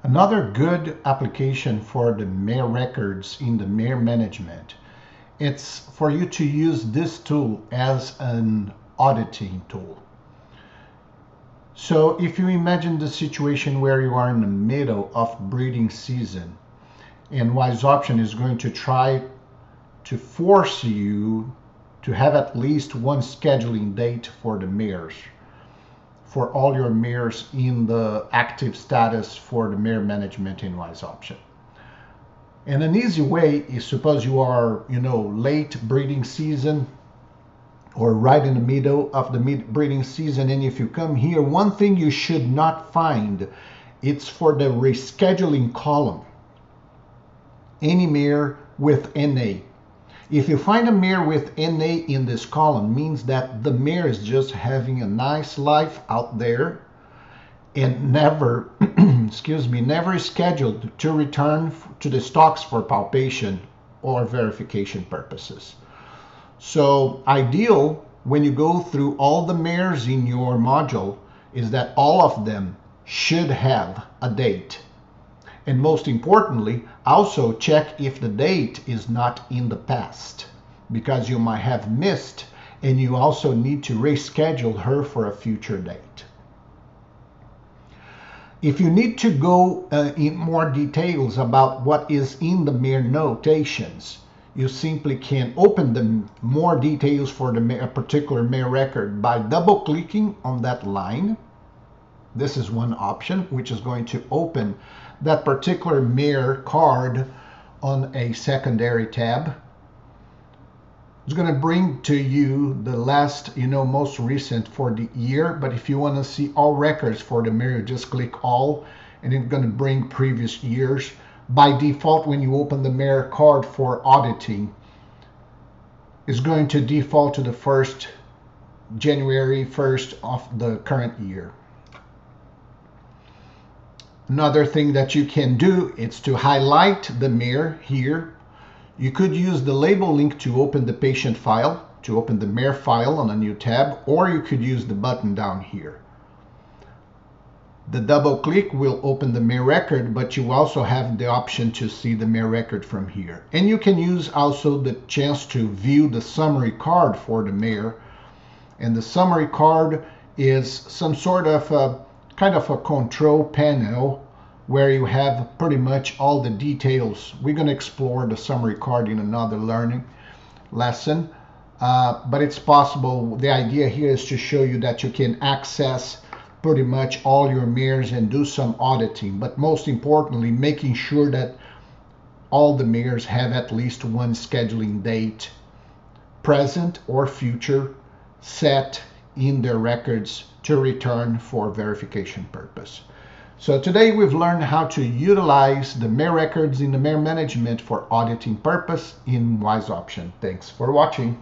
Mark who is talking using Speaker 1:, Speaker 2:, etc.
Speaker 1: Another good application for the Mare records in the Mare Management, it's for you to use this tool as an auditing tool. So if you imagine the situation where you are in the middle of breeding season and WISE Option is going to try to force you to have at least one scheduling date for the mares, for all your mares in the active status for the Mare Management in WISE Option. And an easy way is, suppose you are, late breeding season or right in the middle of the breeding season, and if you come here, one thing you should not find, it's for the rescheduling column, any mare with NA. If you find a mare with NA in this column, means that the mare is just having a nice life out there and never, never is scheduled to return to the stocks for palpation or verification purposes. So ideal when you go through all the mares in your module is that all of them should have a date. And most importantly, also check if the date is not in the past, because you might have missed and you also need to reschedule her for a future date. If you need to go in more details about what is in the Mare notations, you simply can open the more details for the particular Mare record by double clicking on that line. This is one option, which is going to open that particular Mare card on a secondary tab. It's going to bring to you the last, most recent for the year. But if you want to see all records for the Mare, just click all, and it's going to bring previous years. By default, when you open the Mare card for auditing, it's going to default to the January 1st of the current year. Another thing that you can do is to highlight the Mare here. You could use the label link to open the patient file, to open the Mare file on a new tab, or you could use the button down here. The double click will open the Mare record, but you also have the option to see the Mare record from here. And you can use also the chance to view the summary card for the Mare. And the summary card is some sort of a kind of a control panel where you have pretty much all the details. We're going to explore the summary card in another learning lesson, but it's possible. The idea here is to show you that you can access pretty much all your mares and do some auditing, but most importantly, making sure that all the mares have at least one scheduling date, present or future, set in their records to return for verification purpose. So today we've learned how to utilize the Mare records in the Mare Management for auditing purpose in WISE Option. Thanks for watching.